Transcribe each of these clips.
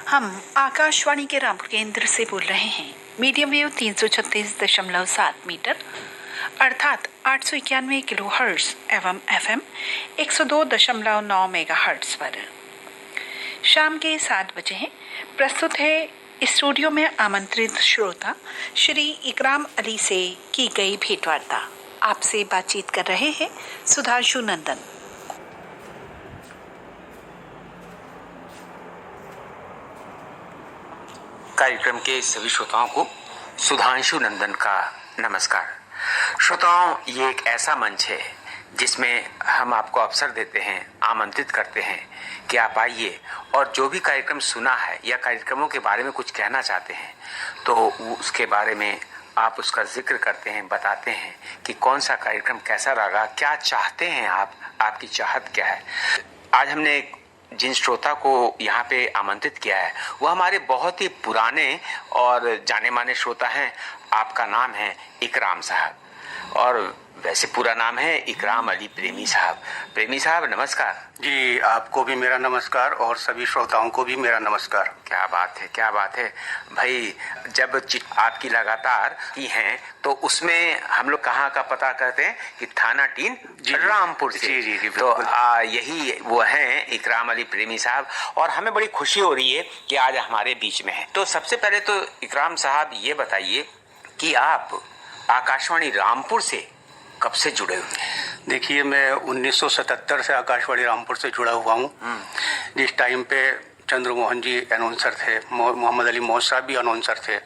हम आकाशवाणी के रामपुर केंद्र से बोल रहे हैं। मीडियम वेव 336.7 मीटर अर्थात 891 किलो हर्ट्ज एवं FM 102.9 मेगा हर्ट्ज पर शाम के 7 बजे हैं। प्रस्तुत है स्टूडियो में आमंत्रित श्रोता श्री इकराम अली से की गई भेंटवार्ता। आपसे बातचीत कर रहे हैं सुधांशु नंदन। कार्यक्रम के सभी श्रोताओं को सुधांशु नंदन का नमस्कार। श्रोताओं, ये एक ऐसा मंच है जिसमें हम आपको अवसर देते हैं, आमंत्रित करते हैं कि आप आइए और जो भी कार्यक्रम सुना है या कार्यक्रमों के बारे में कुछ कहना चाहते हैं तो उसके बारे में आप उसका जिक्र करते हैं, बताते हैं कि कौन सा कार्यक्रम कैसा लगा, क्या चाहते हैं आप, आपकी चाहत क्या है। आज हमने जिन श्रोता को यहाँ पे आमंत्रित किया है वह हमारे बहुत ही पुराने और जाने माने श्रोता हैं। आपका नाम है इकराम साहब और वैसे पूरा नाम है इकराम अली प्रेमी साहब। प्रेमी साहब नमस्कार। जी, आपको भी मेरा नमस्कार और सभी श्रोताओं को भी मेरा नमस्कार। क्या बात है, क्या बात है भाई। जब आपकी लगातार की हैं तो उसमें हम लोग कहाँ का पता करते हैं कि थाना टीन रामपुर से। जी जी जी, तो यही वो हैं इकराम अली प्रेमी साहब और हमें बड़ी खुशी हो रही है कि आज हमारे बीच में है। तो सबसे पहले तो इकराम साहब ये बताइए कि आप आकाशवाणी रामपुर से कब से जुड़े हुए हैं? देखिए, मैं 1977 से आकाशवाणी रामपुर से जुड़ा हुआ हूँ। जिस टाइम पे चंद्रमोहन जी अनाउंसर थे, मोहम्मद अली मौज साहब भी अनाउंसर थे,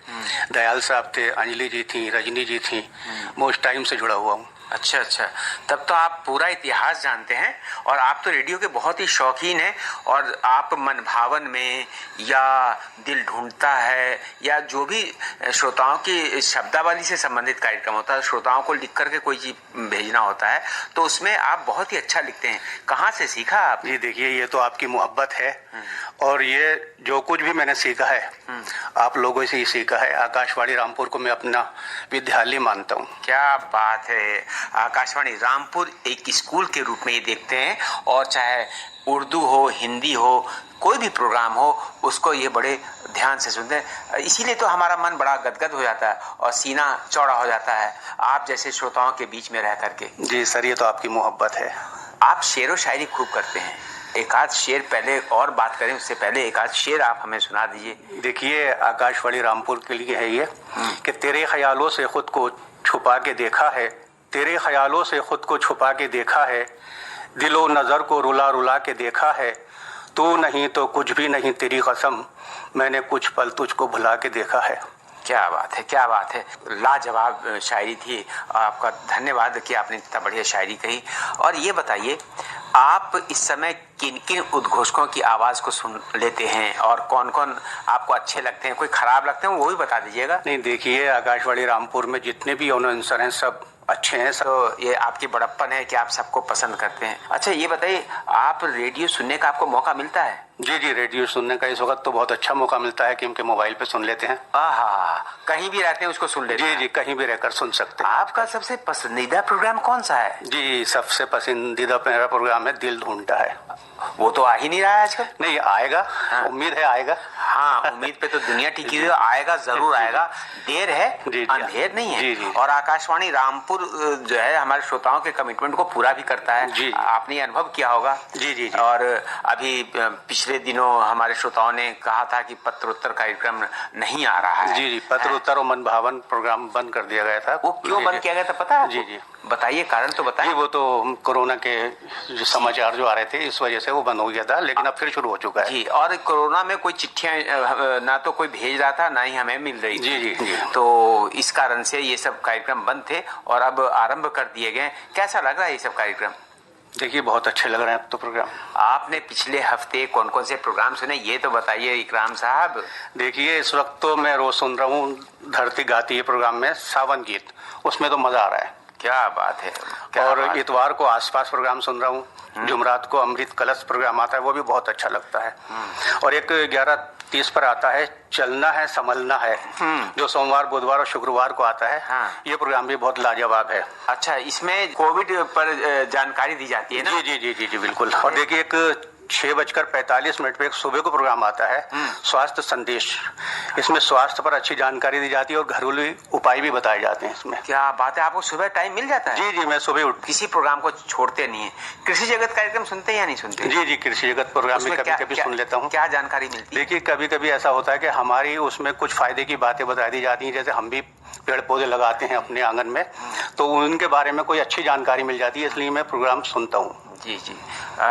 दयाल साहब थे, अंजलि जी थी, रजनी जी थी। मैं उस टाइम से जुड़ा हुआ हूँ। अच्छा अच्छा, तब तो आप पूरा इतिहास जानते हैं और आप तो रेडियो के बहुत ही शौकीन हैं। और आप मन भावन में या दिल ढूंढता है या जो भी श्रोताओं की शब्दावली से संबंधित कार्यक्रम होता है, श्रोताओं को लिख करके कोई चीज भेजना होता है तो उसमें आप बहुत ही अच्छा लिखते हैं। कहाँ से सीखा आप? जी देखिए, ये तो आपकी मोहब्बत है और ये जो कुछ भी मैंने सीखा है आप लोगों से ही सीखा है। आकाशवाणी रामपुर को मैं अपना विद्यालय मानता हूँ। क्या बात है। आकाशवाणी रामपुर एक स्कूल के रूप में ये देखते हैं और चाहे उर्दू हो, हिंदी हो, कोई भी प्रोग्राम हो उसको ये बड़े ध्यान से सुनते हैं। इसीलिए तो हमारा मन बड़ा गदगद हो जाता है और सीना चौड़ा हो जाता है आप जैसे श्रोताओं के बीच में रह करके। जी सर, ये तो आपकी मोहब्बत है। आप शेर व शायरी खूब करते हैं। एक आध शेर पहले और बात करें उससे पहले एक आध शेर आप हमें सुना दीजिए। देखिए, आकाशवाणी रामपुर के लिए है ये कि तेरे ख्यालों से खुद को छुपा के देखा है, तेरे ख्यालों से खुद को छुपा के देखा है, दिलो नज़र को रुला रुला के देखा है, तू नहीं तो कुछ भी नहीं तेरी कसम, मैंने कुछ पल तुझको भुला के देखा है। क्या बात है, क्या बात है। लाजवाब शायरी थी। आपका धन्यवाद कि आपने इतना बढ़िया शायरी कही। और ये बताइए, आप इस समय किन किन उद्घोषकों की आवाज़ को सुन लेते हैं और कौन कौन आपको अच्छे लगते हैं, कोई खराब लगते हैं वो भी बता दीजिएगा। नहीं देखिए, आकाशवाणी रामपुर में जितने भी अनाउंसर हैं सब अच्छे हैं। तो ये आपकी बड़प्पन है कि आप सबको पसंद करते हैं। अच्छा ये बताइए, आप रेडियो सुनने का आपको मौका मिलता है? जी जी, रेडियो सुनने का इस वक्त तो बहुत अच्छा मौका मिलता है क्योंकि मोबाइल पे सुन लेते हैं। कहीं भी रहते हैं उसको सुन लेते हैं। जी जी, कहीं भी रहकर सुन सकते हैं। आपका सबसे पसंदीदा प्रोग्राम कौन सा है? जी, सबसे पसंदीदा मेरा प्रोग्राम है दिल ढूंढता है। वो तो आ ही नहीं रहा है आजकल। नहीं, आएगा। हाँ। उम्मीद है आएगा। हाँ, उम्मीद पे तो दुनिया टिकी हुई है। आएगा, जरूर आएगा। देर है, अंधेर नहीं है। जी जी। और आकाशवाणी रामपुर जो है हमारे श्रोताओं के कमिटमेंट को पूरा भी करता है। जी, आपने अनुभव किया होगा। जी जी जी। और अभी पिछले दिनों हमारे श्रोताओं ने कहा था कि पत्रोत्तर कार्यक्रम नहीं आ रहा है। जी जी, पत्रोत्तर और मन भावन प्रोग्राम बंद कर दिया गया था। वो क्यों बंद किया गया था पता है? जी जी, बताइए, कारण तो बताइए। वो तो कोरोना के जो समाचार जो आ रहे थे इस वजह से वो बंद हो गया था, लेकिन अब फिर शुरू हो चुका है। जी, और कोरोना में कोई चिट्ठियां ना तो कोई भेज रहा था ना ही हमें मिल रही थी। जी जी। तो इस कारण से ये सब कार्यक्रम बंद थे और अब आरंभ कर दिए गए। कैसा लग रहा है ये सब कार्यक्रम? देखिए, बहुत अच्छे लग रहे हैं अब तो प्रोग्राम। आपने पिछले हफ्ते कौन कौन से प्रोग्राम सुने ये तो बताइए इकराम साहब। देखिए, इस वक्त तो मैं रोज सुन रहा हूँ धरती गाती है प्रोग्राम में सावन गीत, उसमें तो मजा आ रहा है। क्या बात है। और इतवार को आसपास प्रोग्राम सुन रहा हूँ, जुमरात को अमृत कलश प्रोग्राम आता है, वो भी बहुत अच्छा लगता है। और एक 11:30 पर आता है चलना है संभलना है, जो सोमवार बुधवार और शुक्रवार को आता है। ये प्रोग्राम भी बहुत लाजवाब है। अच्छा, इसमें कोविड पर जानकारी दी जाती है ना? जी जी जी जी जी बिल्कुल। और देखिए, एक 6:45 पे एक सुबह को प्रोग्राम आता है, स्वास्थ्य संदेश। इसमें स्वास्थ्य पर अच्छी जानकारी दी जाती है और घरेलू उपाय भी बताए जाते हैं इसमें। क्या बात है, आपको सुबह टाइम मिल जाता है? जी जी, मैं सुबह उठ किसी प्रोग्राम को छोड़ते नहीं है। कृषि जगत कार्यक्रम सुनते हैं या नहीं सुनते? जी जी, कृषि जगत प्रोग्राम भी कभी कभी सुन लेता हूँ। क्या जानकारी मिलती है? देखिए, कभी कभी ऐसा होता है कि हमारी उसमें कुछ फायदे की बातें बता दी जाती हैं। जैसे हम भी पेड़ पौधे लगाते हैं अपने आंगन में, तो उनके बारे में कोई अच्छी जानकारी मिल जाती है, इसलिए मैं प्रोग्राम सुनता हूँ। जी जी,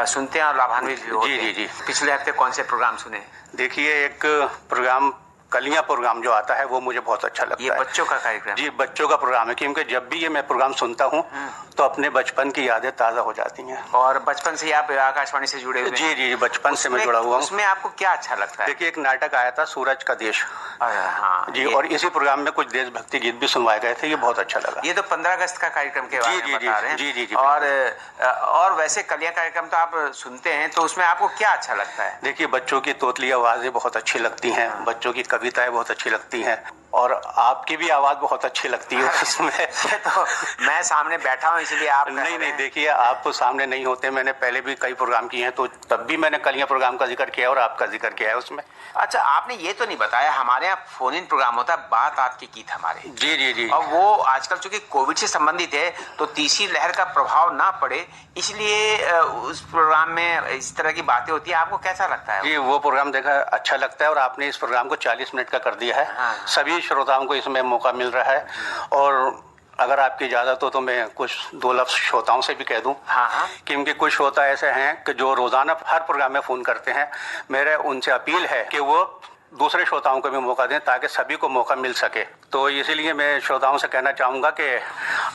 सुनते हैं और लाभान्वित भी होते हैं। जी जी जी। पिछले हफ्ते कौन से प्रोग्राम सुने? देखिए, एक प्रोग्राम कलियां प्रोग्राम जो आता है वो मुझे बहुत अच्छा लगता है। ये बच्चों का कार्यक्रम? जी, बच्चों का प्रोग्राम है, क्योंकि जब भी ये मैं प्रोग्राम सुनता हूँ तो अपने बचपन की यादें ताज़ा हो जाती हैं। और बचपन से ही आप आकाशवाणी से जुड़े हुए हैं? जी जी, बचपन से मैं जुड़ा हुआ हूँ। उसमें आपको क्या अच्छा लगता है? देखिए, एक नाटक आया था सूरज का देश। हाँ जी, और इसी प्रोग्राम में कुछ देशभक्ति गीत भी सुनवाए गए थे, ये बहुत अच्छा लगा। ये तो 15 अगस्त का कार्यक्रम के बारे में बता रहे हैं। जी जी जी। और वैसे कलियां कार्यक्रम तो आप सुनते हैं, तो उसमें आपको क्या अच्छा लगता है? देखिए, बच्चों की तोतली आवाज़ें बहुत अच्छी लगती हैं, बच्चों की कविताएं बहुत अच्छी लगती हैं, और आपकी भी आवाज़ बहुत अच्छी लगती है उसमें। तो मैं सामने बैठा हूँ इसलिए आप नहीं, देखिए, आप तो सामने नहीं होते। मैंने पहले भी कई प्रोग्राम किए हैं, तो तब भी मैंने कलियां प्रोग्राम का जिक्र किया और आपका जिक्र किया है उसमें। अच्छा, आपने ये तो नहीं बताया, हमारे यहाँ फोन इन प्रोग्राम होता है बात आपके गीत हमारे। जी जी जी। और वो आजकल चूंकि कोविड से संबंधित है, तो तीसरी लहर का प्रभाव ना पड़े, इसलिए उस प्रोग्राम में इस तरह की बातें होती है। आपको कैसा लगता है? जी, वो प्रोग्राम देखा अच्छा लगता है, और आपने इस प्रोग्राम को 40 मिनट का कर दिया है। हाँ। सभी श्रोताओं को इसमें मौका मिल रहा है, और अगर आपकी इजाजत हो तो मैं कुछ 2 लफ्ज श्रोताओं से भी कह दूं। हाँ। क्योंकि कुछ श्रोता ऐसे हैं कि जो रोजाना हर प्रोग्राम में फोन करते हैं। मेरे उनसे अपील है कि वो दूसरे श्रोताओं को भी मौका दें, ताकि सभी को मौका मिल सके। तो इसीलिए मैं श्रोताओं से कहना चाहूँगा कि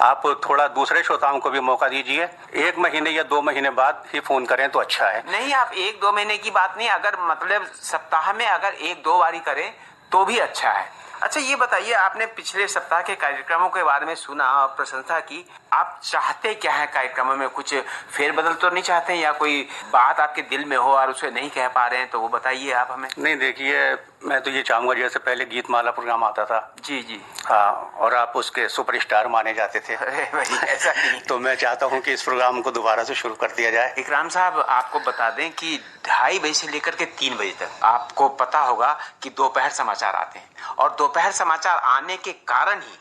आप थोड़ा दूसरे श्रोताओं को भी मौका दीजिए। 1 महीने या 2 महीने बाद ही फ़ोन करें तो अच्छा है। नहीं, आप 1-2 महीने की बात नहीं, अगर मतलब सप्ताह में अगर 1-2 बारी करें तो भी अच्छा है। अच्छा, ये बताइए, आपने पिछले सप्ताह के कार्यक्रमों के बारे में सुना और प्रशंसा की। आप चाहते क्या है कार्यक्रमों में? कुछ फेरबदल तो नहीं चाहते हैं, या कोई बात आपके दिल में हो और उसे नहीं कह पा रहे हैं, तो वो बताइए आप हमें। नहीं, देखिए, मैं तो ये चाहूँगा, जैसे पहले गीतमाला प्रोग्राम आता था। जी जी। हाँ, और आप उसके सुपरस्टार माने जाते थे। ऐसा नहीं। तो मैं चाहता हूँ कि इस प्रोग्राम को दोबारा से शुरू कर दिया जाए। इकराम साहब, आपको बता दें कि 2:30 बजे से लेकर के 3 बजे तक आपको पता होगा कि दोपहर समाचार आते हैं, और दोपहर समाचार आने के कारण ही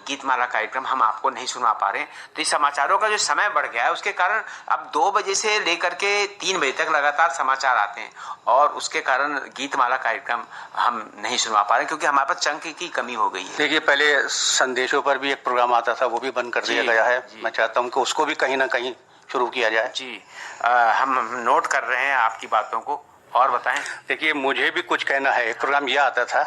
गीतमाला कार्यक्रम हम आपको नहीं सुना पा रहे हैं। तो इस समाचारों का जो समय बढ़ गया है, उसके कारण अब 2 बजे से लेकर के 3 बजे तक लगातार समाचार आते हैं, और उसके कारण गीतमाला कार्यक्रम हम नहीं सुनवा पा रहे हैं, क्योंकि हमारे पास चंक की कमी हो गई है। देखिए, पहले संदेशों पर भी एक प्रोग्राम आता था, वो भी बंद कर दिया गया है। मैं चाहता हूँ कि उसको भी कहीं ना कहीं शुरू किया जाए। जी, हम नोट कर रहे हैं आपकी बातों को, और बताएं। देखिए, मुझे भी कुछ कहना है। एक प्रोग्राम ये आता था,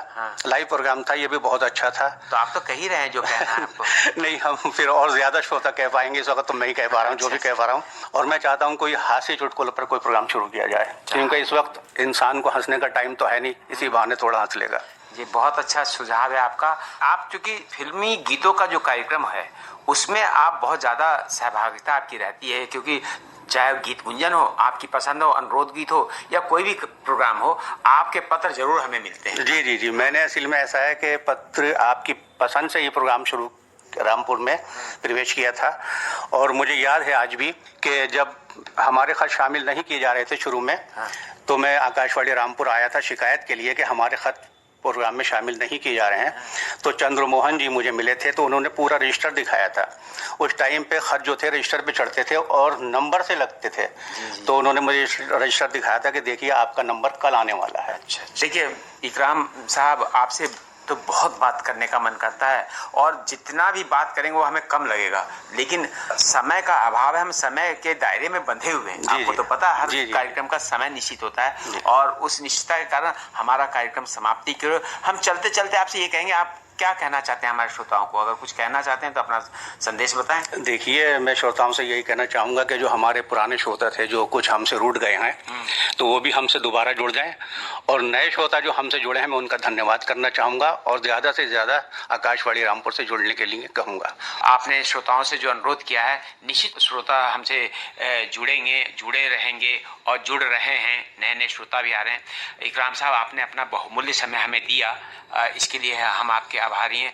लाइव प्रोग्राम था, ये भी बहुत अच्छा था। तो आप तो कह ही रहे हैं जो कहना है आपको। नहीं, हम फिर और ज्यादा श्रोता कह पाएंगे इस वक्त, तो मैं ही कह पा रहा हूँ जो भी कह पा रहा हूँ। और मैं चाहता हूँ कोई हास्य चुटकुलों पर कोई प्रोग्राम शुरू किया जाए, क्योंकि इस वक्त इंसान को हंसने का टाइम तो है नहीं, इसी बहाने थोड़ा हंस लेगा। ये बहुत अच्छा सुझाव है आपका। आप चूंकि फिल्मी गीतों का जो कार्यक्रम है, उसमें आप बहुत ज्यादा सहभागिता आपकी रहती है, क्योंकि चाहे गीत गुंजन हो, आपकी पसंद हो, अनुरोध गीत हो, या कोई भी प्रोग्राम हो, आपके पत्र जरूर हमें मिलते हैं। जी जी जी, मैंने असल में ऐसा है कि पत्र आपकी पसंद से ये प्रोग्राम शुरू रामपुर में प्रवेश किया था, और मुझे याद है आज भी कि जब हमारे खत शामिल नहीं किए जा रहे थे शुरू में, तो मैं आकाशवाणी रामपुर आया था शिकायत के लिए कि हमारे खत प्रोग्राम में शामिल नहीं किए जा रहे हैं। तो चंद्रमोहन जी मुझे मिले थे, तो उन्होंने पूरा रजिस्टर दिखाया था। उस टाइम पे खत जो थे रजिस्टर पे चढ़ते थे और नंबर से लगते थे। तो उन्होंने मुझे रजिस्टर दिखाया था कि देखिए, आपका नंबर कल आने वाला है। देखिए इकराम साहब, आपसे तो बहुत बात करने का मन करता है, और जितना भी बात करेंगे वो हमें कम लगेगा, लेकिन समय का अभाव है। हम समय के दायरे में बंधे हुए हैं। आपको तो पता है, हर कार्यक्रम का समय निश्चित होता है, और उस निश्चितता के कारण हमारा कार्यक्रम समाप्ति की ओर। हम चलते चलते आपसे ये कहेंगे, आप क्या कहना चाहते हैं हमारे श्रोताओं को? अगर कुछ कहना चाहते हैं तो अपना संदेश बताएं। देखिए, मैं श्रोताओं से यही कहना चाहूँगा कि जो हमारे पुराने श्रोता थे, जो कुछ हमसे रूठ गए हैं, तो वो भी हमसे दोबारा जुड़ जाएं, और नए श्रोता जो हमसे जुड़े हैं, मैं उनका धन्यवाद करना चाहूँगा, और ज़्यादा से ज़्यादा आकाशवाणी रामपुर से जुड़ने के लिए कहूँगा। आपने श्रोताओं से जो अनुरोध किया है, निश्चित श्रोता हमसे जुड़ेंगे, जुड़े रहेंगे, और जुड़ रहे हैं। नए नए श्रोता भी आ रहे हैं। इकराम साहब, आपने अपना बहुमूल्य समय हमें दिया, इसके लिए हम आपके आभारी हैं।